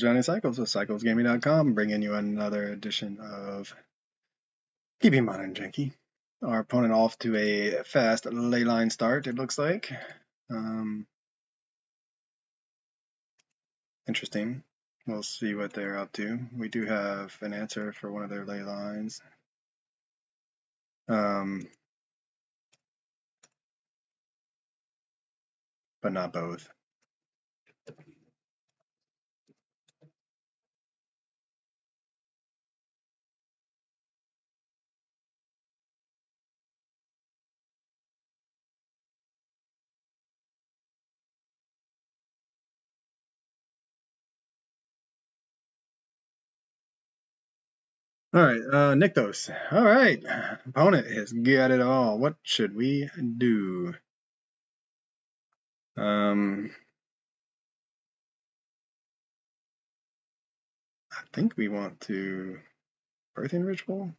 Johnny Cycles with CyclesGaming.com, bringing you another edition of Keeping Modern Janky. Our opponent off to a fast ley line start, it looks like. Interesting. We'll see what they're up to. We do have an answer for one of their ley lines. But not both. All right, Nykthos. All right, opponent has got it all. What should we do? I think we want to Birthing Ritual.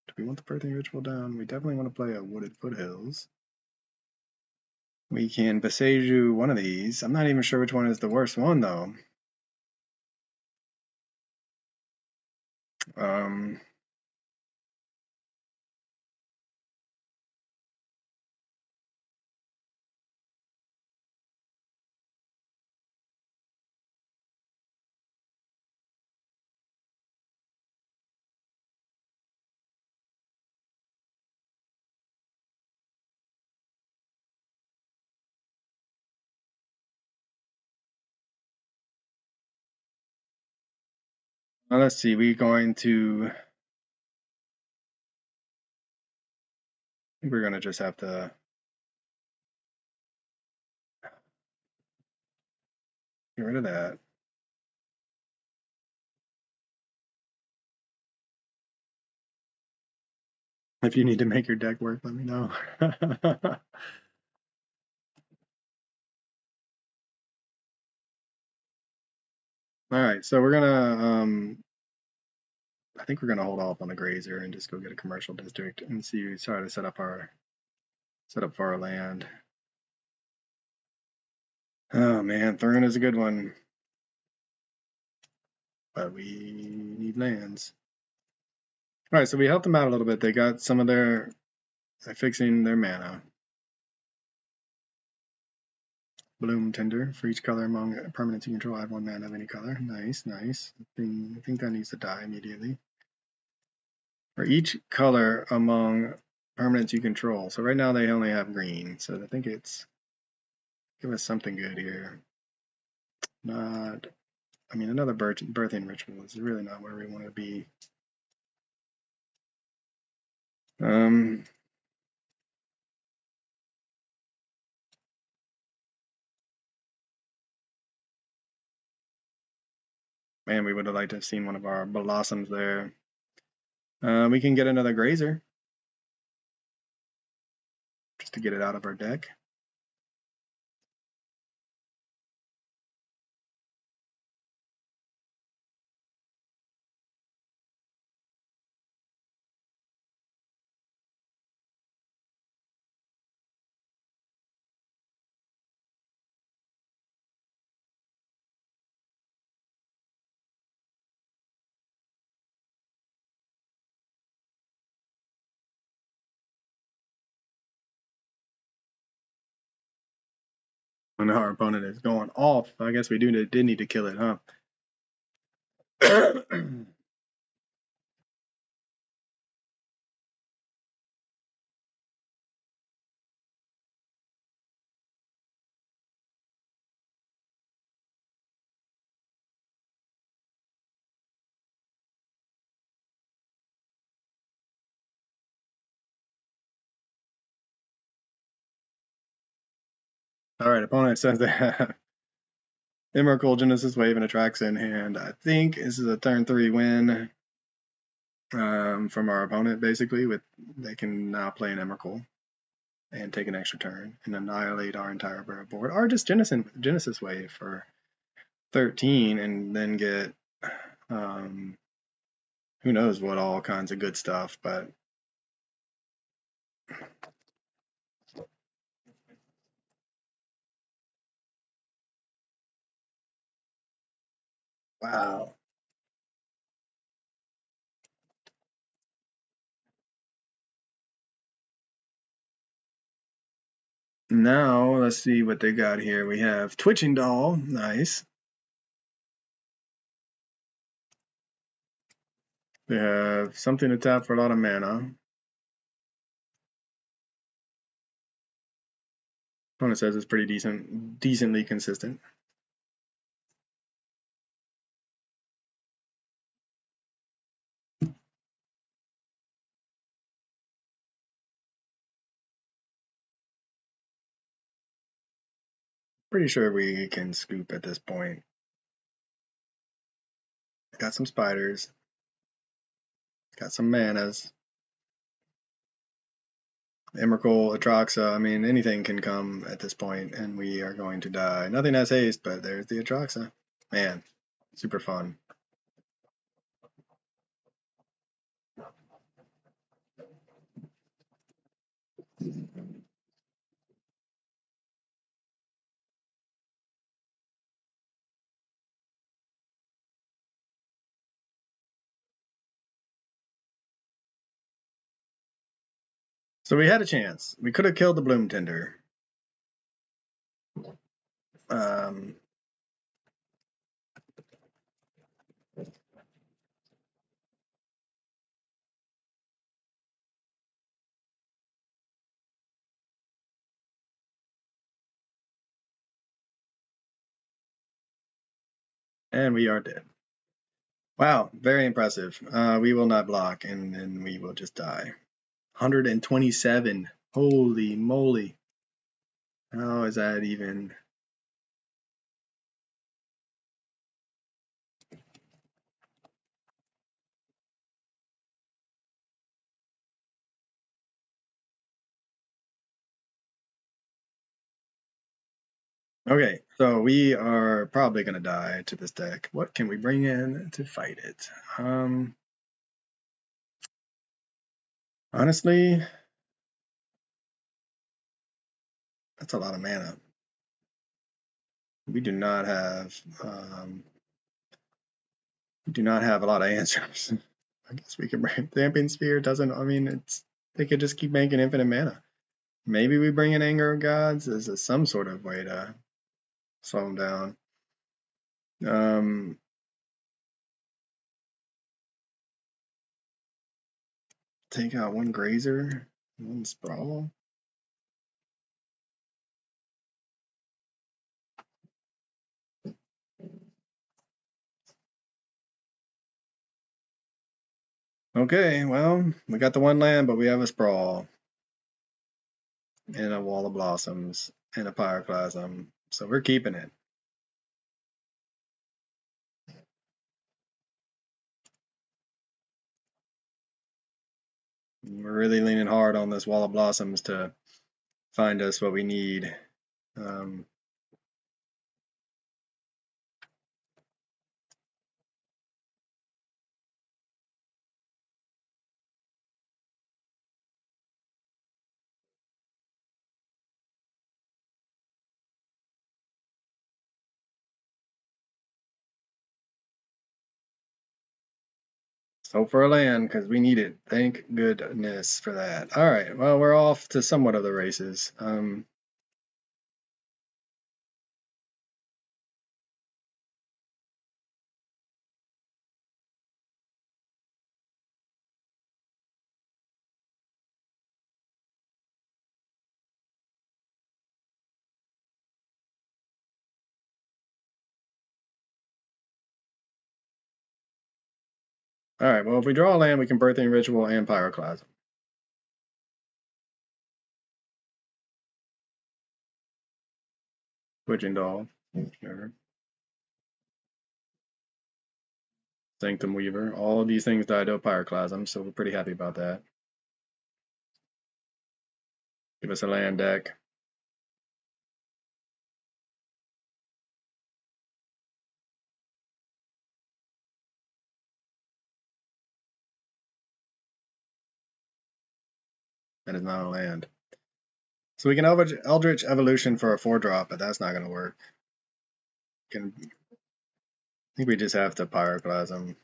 Do we want the Birthing Ritual down? We definitely want to play a Wooded Foothills. We can Beseju one of these. I'm not even sure which one is the worst one, though. Well, let's see. We're going to. I think we're going to just have to. Get rid of that. If you need to make your deck work, let me know. All right, so we're gonna. I think we're gonna hold off on the grazer and just go get a commercial district and see. Try to set up for our land. Oh man, Thurn is a good one, but we need lands. All right, so we helped them out a little bit. They got some of they're fixing their mana. Bloom Tender. For each color among permanents you control, add 1 mana of any color. Nice, nice. I think that needs to die immediately. For each color among permanents you control. So right now they only have green. So I think it's give us something good here. Not, I mean, another birthing ritual is really not where we want to be. Man, we would have liked to have seen one of our blossoms there. We can get another grazer just to get it out of our deck. And our opponent is going off. I guess we did need to kill it, huh? All right, opponent says that Emrakul, Genesis Wave, and Attracts in hand. I think this is a turn 3 win from our opponent, basically. They can now play an Emrakul and take an extra turn and annihilate our entire board, or just Genesis Wave for 13 and then get who knows what all kinds of good stuff, but Wow. Now, let's see what they got here. We have Twitching Doll. Nice. They have something to tap for a lot of mana. Opponent says it's pretty decently consistent. Pretty sure we can scoop at this point. Got some spiders. Got some manas. Emrakul, Atraxa, I mean, anything can come at this point, and we are going to die. Nothing has haste, but there's the Atraxa. Man, super fun. So we had a chance. We could have killed the Bloom Tender. Um, and we are dead. Wow, very impressive. We will not block, and then we will just die. 127. Holy moly. How is that even? Okay, so we are probably going to die to this deck. What can we bring in to fight it? Honestly, that's a lot of mana. We do not have a lot of answers. I guess we can bring Damping Sphere. Doesn't, I mean, it's, they could just keep making infinite mana. Maybe we bring in Anger of Gods as some sort of way to slow them down. Take out one Grazer, one Sprawl. Okay, well, we got the one land, but we have a Sprawl and a Wall of Blossoms and a Pyroclasm, so we're keeping it. We're really leaning hard on this Wall of Blossoms to find us what we need. So for a land, because we need it. Thank goodness for that. All right, well, we're off to somewhat of the races. All right, well, if we draw a land, we can Birthing Ritual and Pyroclasm. Twitching Doll. Sure. Sanctum Weaver. All of these things died to a Pyroclasm, so we're pretty happy about that. Give us a land deck. That is not a land. So we can Eldritch Evolution for a 4-drop, but that's not going to work. We think we just have to Pyroclasm.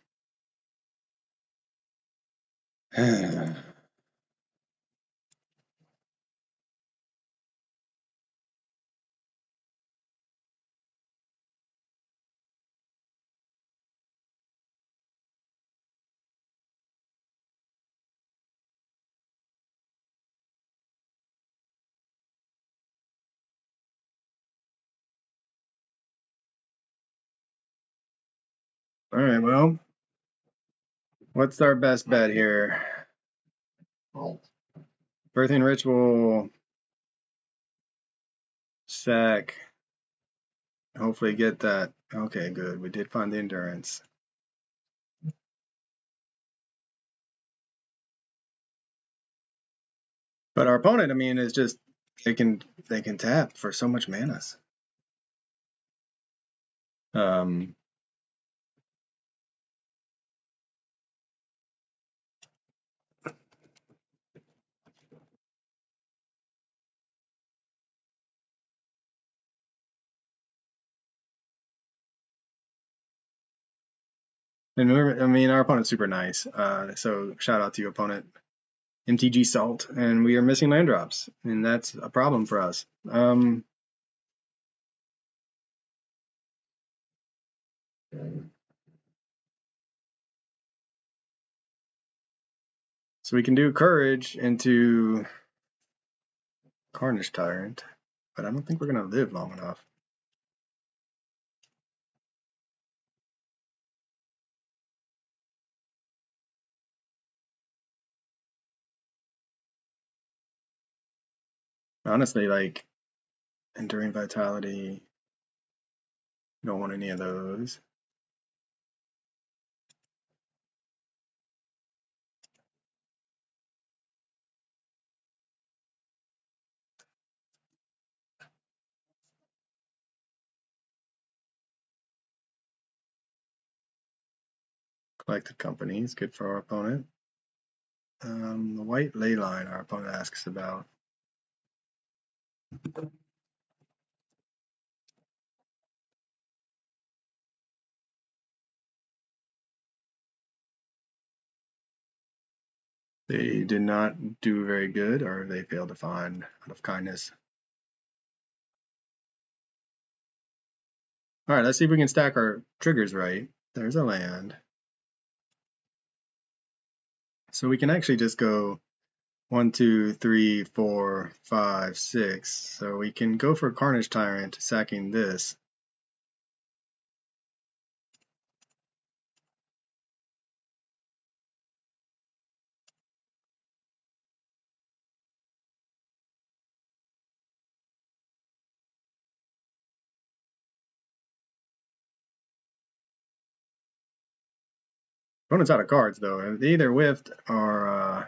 Alright, well, what's our best bet here? Birthing Ritual, sack, hopefully get that. Okay, good. We did find the endurance. But our opponent, I mean, is just they can tap for so much mana. And I mean, our opponent's super nice. So shout out to you, opponent. MTG Salt, and we are missing land drops, and that's a problem for us. So we can do Courage into Carnage Tyrant, but I don't think we're going to live long enough. Honestly, like, Enduring Vitality, don't want any of those. Collected Company is good for our opponent. The white ley line our opponent asks about. They did not do very good, or they failed to find out of kindness. All right, let's see if we can stack our triggers right. There's a land. So we can actually just go 1, 2, 3, 4, 5, 6. So we can go for Carnage Tyrant, sacking this. Opponent's out of cards though. They either whiffed or I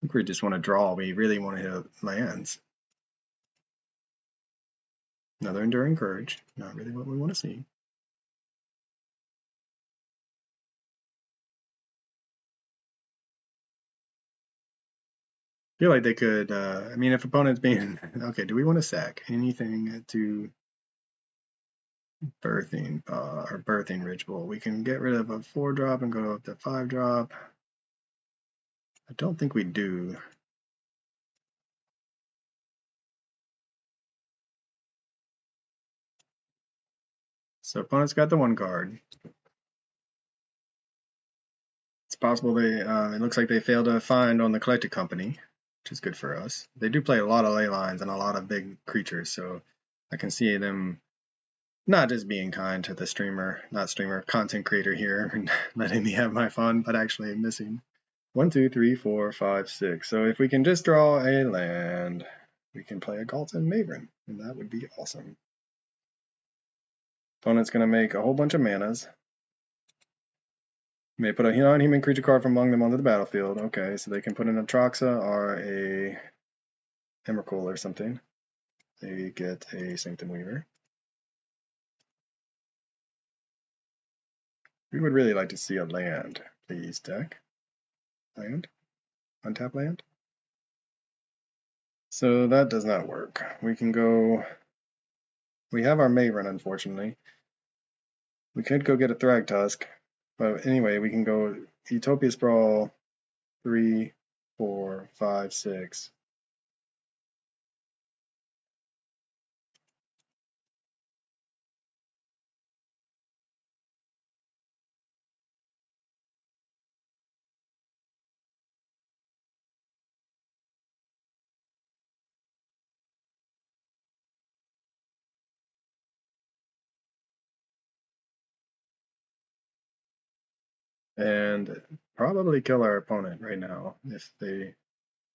think we just want to draw. We really want to hit lands. Another Enduring Courage. Not really what we want to see. Feel like they could, I mean, if opponent's being, okay, do we want to sack anything to Birthing, or Birthing Ritual? We can get rid of a 4-drop and go up to 5-drop. I don't think we do. So opponent's got the 1 card. It's possible they, it looks like they failed to find on the Collected Company, which is good for us. They do play a lot of ley lines and a lot of big creatures, so I can see them not just being kind to the content creator here, and letting me have my fun, but actually missing 1, 2, 3, 4, 5, 6. So if we can just draw a land, we can play a Galton Maven, and that would be awesome. Opponent's going to make a whole bunch of manas. May put a non-human creature card from among them onto the battlefield. Okay, so they can put in a Troxa or a Emrakul or something. They get a Sanctum Weaver. We would really like to see a land, please, deck. Land? Untap land? So that does not work. We can go... We have our Maven, unfortunately. We could go get a Thragtusk, but anyway, we can go Utopia Sprawl 3, 4, 5, 6. And probably kill our opponent right now if they,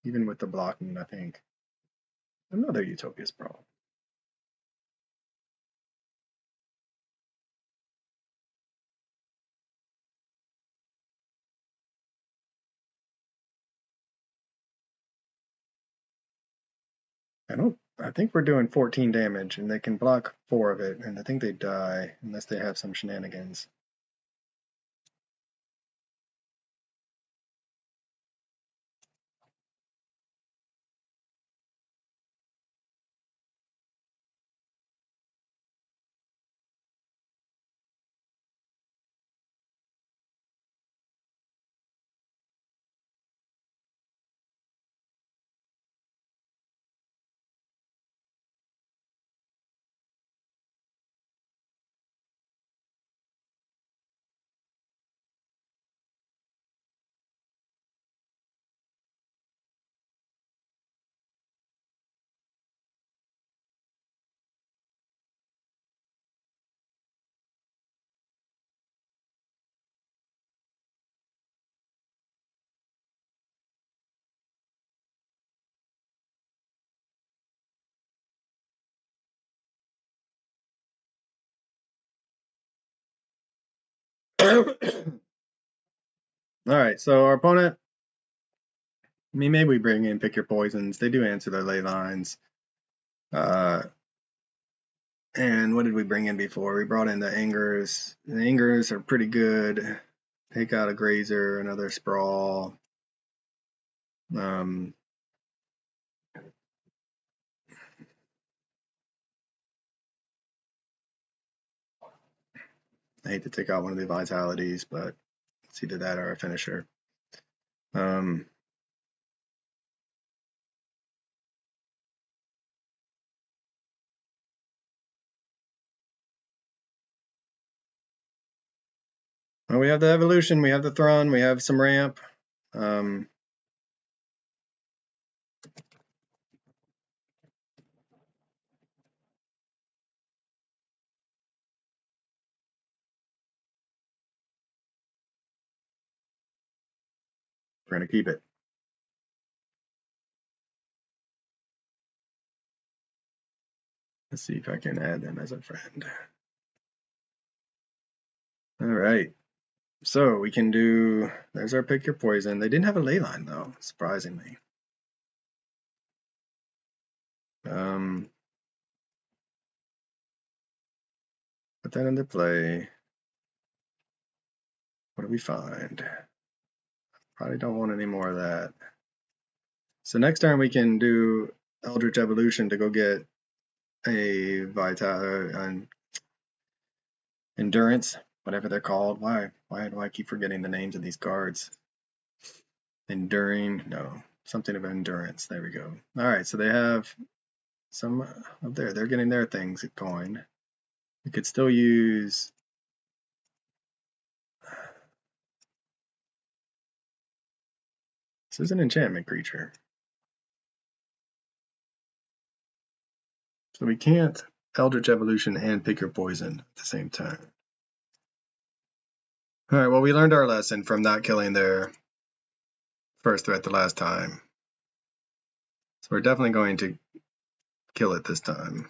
even with the blocking, I think. Another Utopia Sprawl. I think we're doing 14 damage, and they can block 4 of it, and I think they die unless they have some shenanigans. Alright, so our opponent, I mean, maybe we bring in Pick Your Poisons. They do answer their ley lines. And what did we bring in before? We brought in the Angers. The Angers are pretty good. Take out a Grazer, another Sprawl. I hate to take out one of the Vitalities, but it's either that or a finisher. Well, we have the Evolution, we have the Thron, we have some ramp. We're going to keep it. Let's see if I can add them as a friend. All right. So we can do, there's our Pick Your Poison. They didn't have a ley line though, surprisingly. Put that into play. What do we find? Probably don't want any more of that. So next turn we can do Eldritch Evolution to go get a Endurance, whatever they're called. Why do I keep forgetting the names of these cards? Enduring, no, something of endurance. There we go. All right, so they have some up there. They're getting their things going. We could still use this is an enchantment creature. So we can't Eldritch Evolution and Pick Your Poison at the same time. All right, well, we learned our lesson from not killing their first threat the last time. So we're definitely going to kill it this time.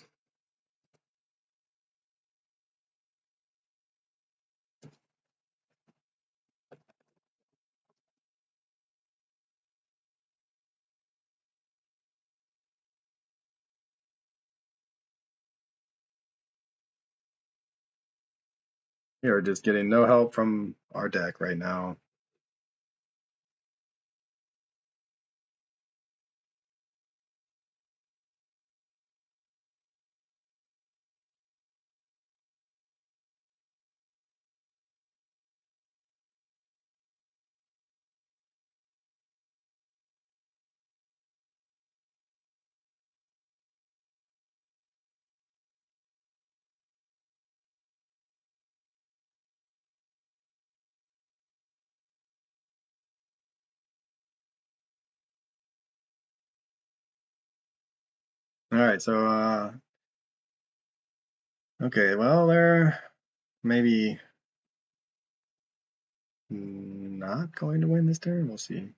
We are just getting no help from our deck right now. All right, so okay, well they're maybe not going to win this turn. We'll see.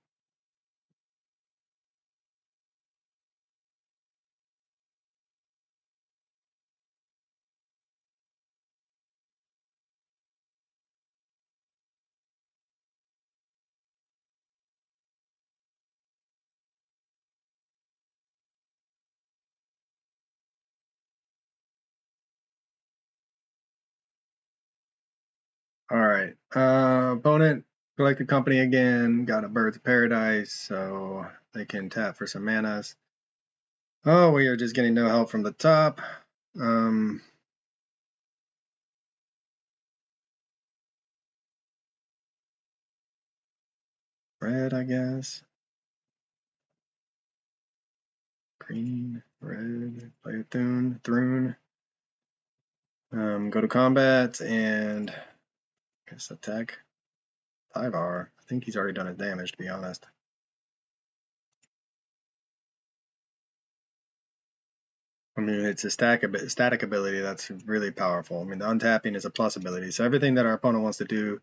All right, opponent collected company again. Got a Birds of Paradise, so they can tap for some manas. Oh, we are just getting no help from the top. Red, I guess. Green, red, play a Thrune. Go to combat and I guess attack Tyvar. I think he's already done his damage, to be honest. I mean, it's a static ability that's really powerful. I mean, the untapping is a plus ability, so everything that our opponent wants to do,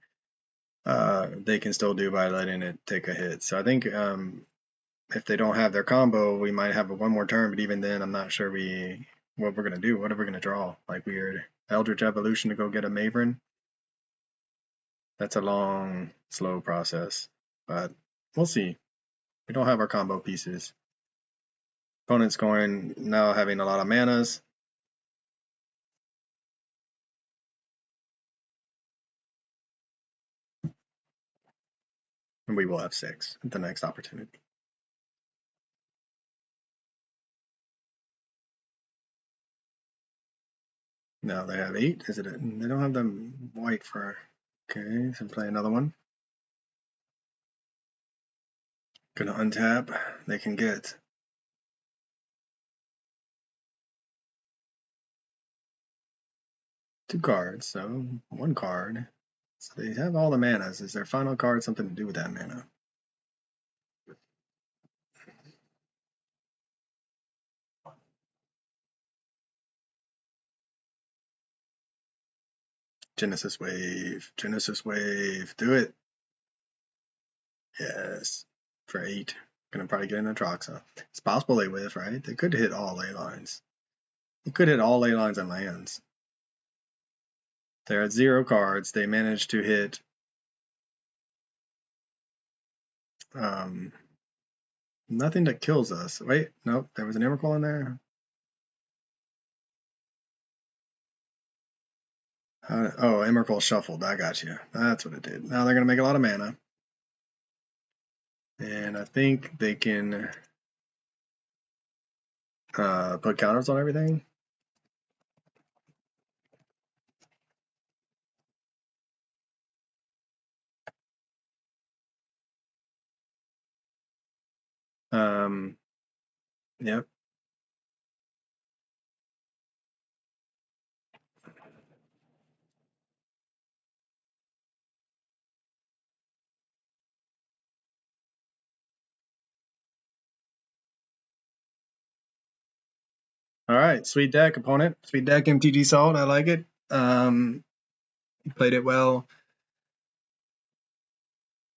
they can still do by letting it take a hit. So I think if they don't have their combo, we might have one more turn, but even then, I'm not sure what we're gonna do. What are we gonna draw? Like weird Eldritch Evolution to go get a Maven? That's a long, slow process, but we'll see. We don't have our combo pieces. Opponent's going now having a lot of manas. And we will have 6 at the next opportunity. Now they have 8. Is it? They don't have them white for. Okay, so play another one. Gonna untap. They can get 2 cards, so 1 card. So they have all the manas. Is their final card something to do with that mana? Genesis Wave. Genesis Wave. Do it. Yes. For 8. Gonna probably get an Atraxa. It's possible they whiff, right? They could hit all ley lines. They could hit all ley lines and lands. They're at 0 cards. They managed to hit nothing that kills us. Wait, nope, there was an Emrakul in there. Oh, Emrakul shuffled. I got you. That's what it did. Now they're going to make a lot of mana. And I think they can put counters on everything. Yep. All right, sweet deck, opponent. Sweet deck, MTG Salt. I like it. Played it well.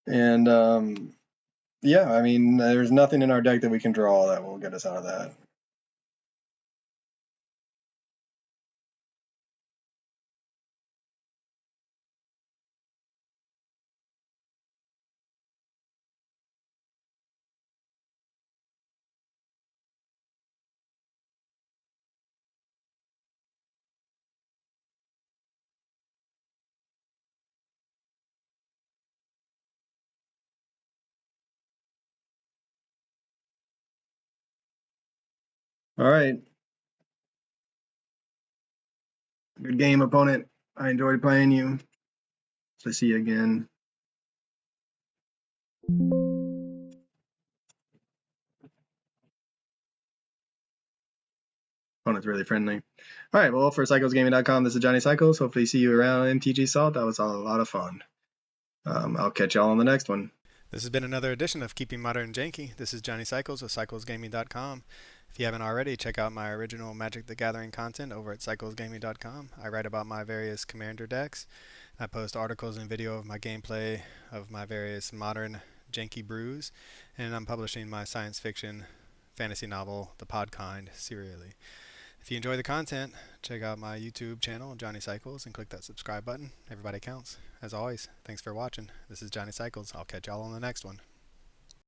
And yeah, I mean, there's nothing in our deck that we can draw that will get us out of that. All right. Good game, opponent. I enjoyed playing you. So see you again. Opponent's really friendly. All right, well, for CyclesGaming.com, this is Johnny Cycles. Hopefully see you around MTG Salt. That was a lot of fun. I'll catch y'all on the next one. This has been another edition of Keeping Modern Janky. This is Johnny Cycles with CyclesGaming.com. If you haven't already, check out my original Magic the Gathering content over at cyclesgaming.com. I write about my various commander decks. I post articles and video of my gameplay of my various modern Janky brews, and I'm publishing my science fiction fantasy novel, The Podkind, serially. If you enjoy the content, check out my YouTube channel, Johnny Cycles, and click that subscribe button. Everybody counts. As always, thanks for watching. This is Johnny Cycles. I'll catch y'all on the next one.